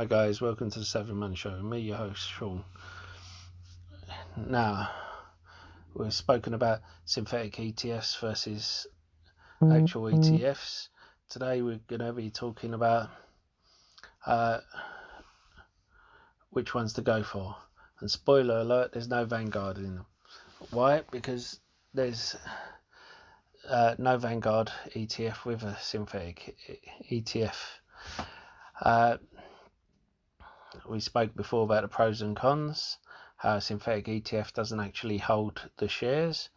Hi guys, welcome to the 7 Man Show. Me, your host, Sean. Now, we've spoken about synthetic ETFs versus actual ETFs. Today we're going to be talking about which ones to go for. And spoiler alert, there's no Vanguard in them. Why? Because there's no Vanguard ETF with a synthetic ETF. We spoke before about the pros and cons, how a synthetic ETF doesn't actually hold the shares,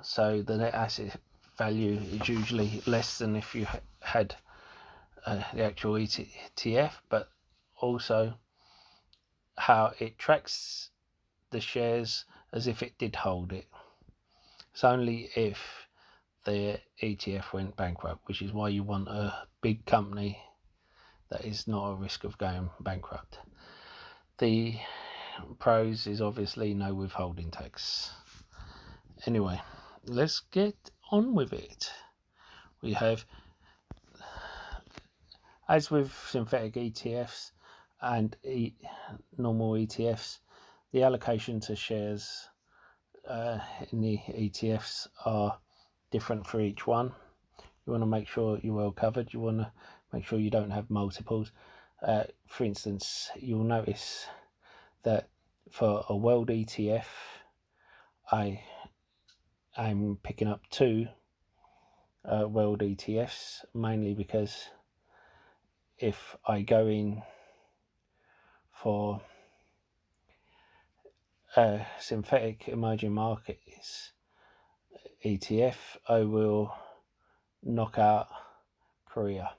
so the net asset value is usually less than if you had the actual ETF, but also how it tracks the shares as if it did hold it. It's only if the ETF went bankrupt, which is why you want a big company that is not at risk of going bankrupt. The pros is obviously no withholding tax. Anyway, let's get on with it. We have, as with synthetic ETFs and normal ETFs, the allocation to shares in the ETFs are different for each one. You want to make sure you're well covered. You want to make sure you don't have multiples. For instance, you'll notice that for a world ETF, I'm picking up two world ETFs, mainly because if I go in for a synthetic emerging markets ETF, I will knock out Korea,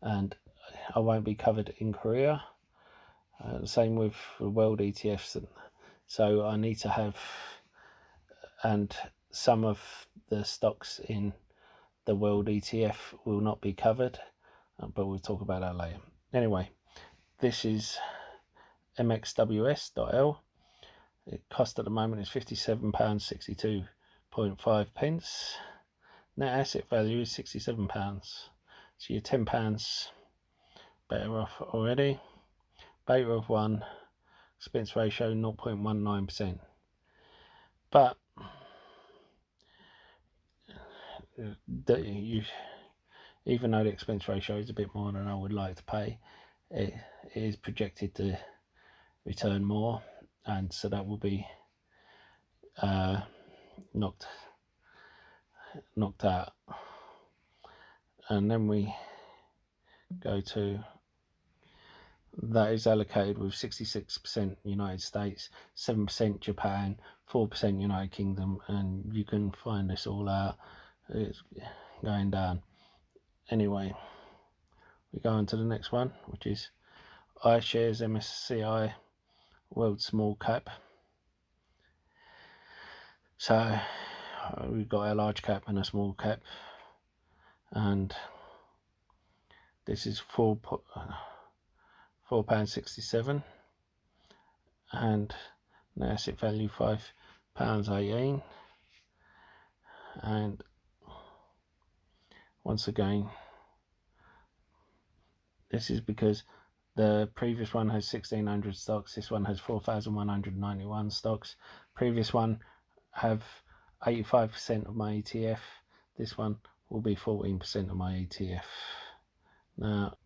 and I won't be covered in Korea. Same with the world ETFs. So I need to have, and some of the stocks in the world ETF will not be covered, but we'll talk about that later. Anyway, this is mxws.l. It cost at the moment is £57.62.5. Net asset value is £67. So you're £10 better off already. Beta of 1, expense ratio 0.19%. But even though the expense ratio is a bit more than I would like to pay, it is projected to return more, and so that will be knocked out. And then we go to, that is allocated with 66% United States, 7% Japan, 4% United Kingdom, and you can find this all out. It's going down. Anyway, we go on to the next one, which is iShares MSCI World Small Cap. So we've got a large cap and a small cap, and this is £4.67, and the asset value £5.18. And once again, this is because the previous one has 1,600 stocks. This one has 4,191 stocks. Previous one have 85% of my ETF. This one will be 14% of my ETF. Now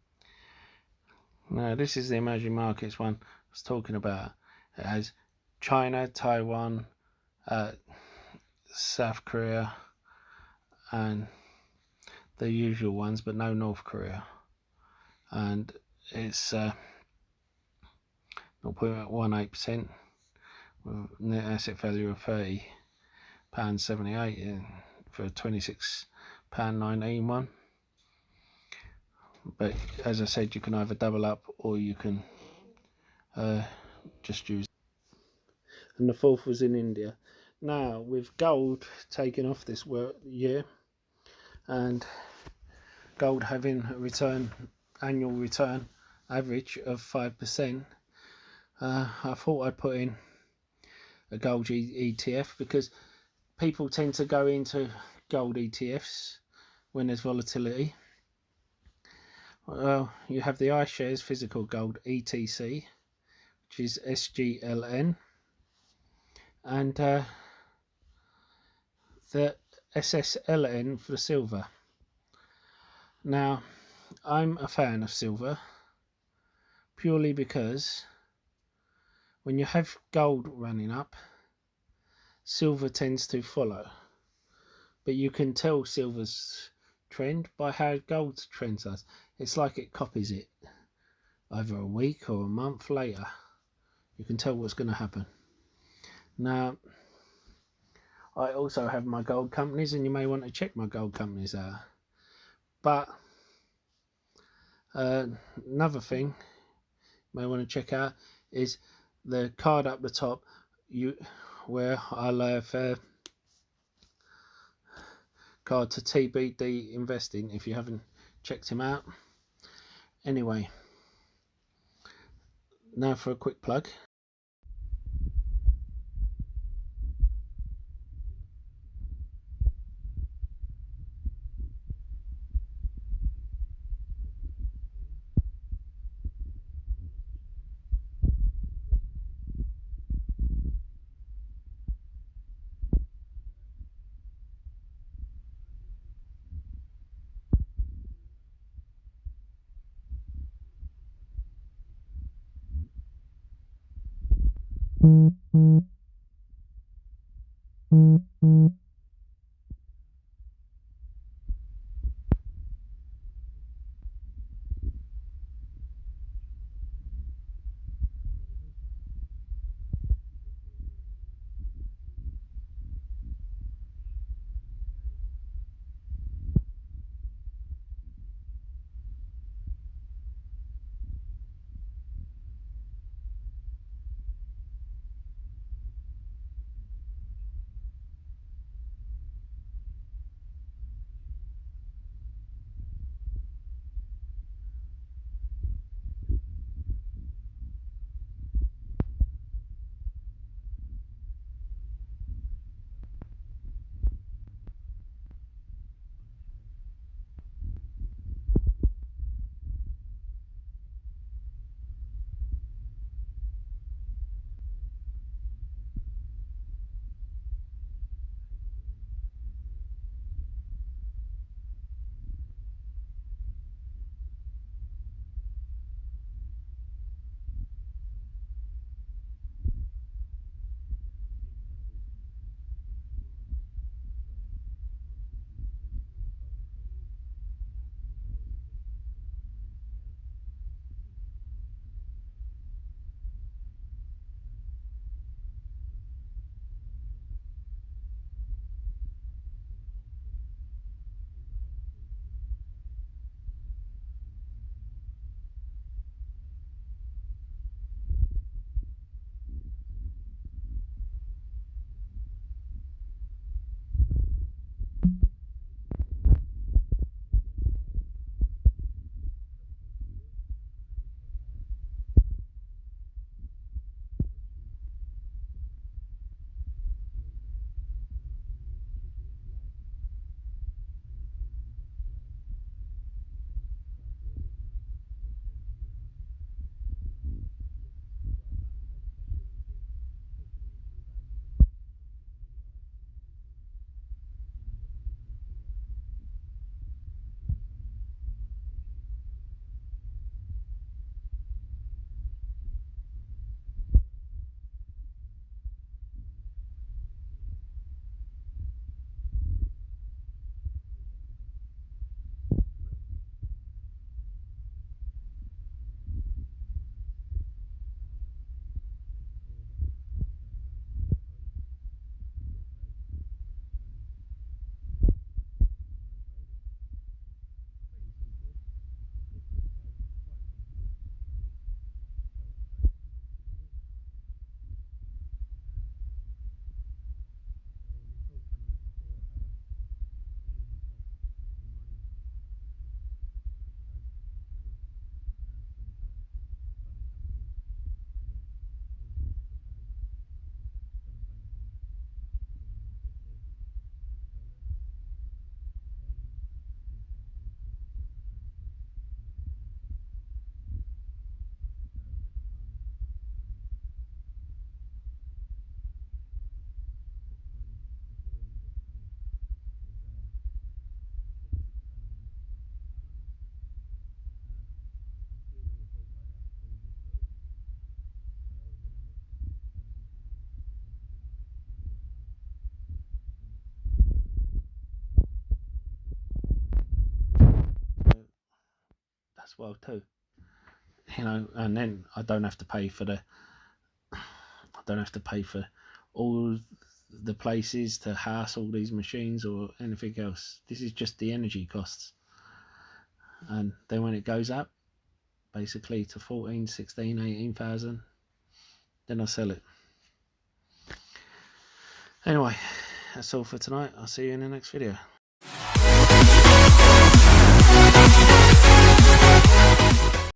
this is the emerging markets one I was talking about. It has China, Taiwan, South Korea, and the usual ones, but no North Korea. And it's 0.18%, with net asset value of £30.78 for a £26.19 one. But as I said, you can either double up or you can just use. And the fourth was in India. Now, with gold taking off this year, and gold having a annual return average of 5%, I thought I'd put in a gold ETF, because people tend to go into gold ETFs when there's volatility. Well, you have the iShares Physical Gold ETC, which is SGLN, and the SSLN for the silver. Now, I'm a fan of silver purely because when you have gold running up, silver tends to follow. But you can tell silver's trend by how gold's trend does. It's like it copies it either a week or a month later. You can tell what's going to happen. Now, I also have my gold companies, and you may want to check my gold companies out. But another thing you may want to check out is the card up the top, where I'll have card to TBD investing if you haven't checked him out. Anyway, now for a quick plug. as well too. You know, and then I don't have to pay for all the places to house all these machines or anything else. This is just the energy costs. And then when it goes up basically to 14, 16, 18,000, then I sell it. Anyway, that's all for tonight. I'll see you in the next video.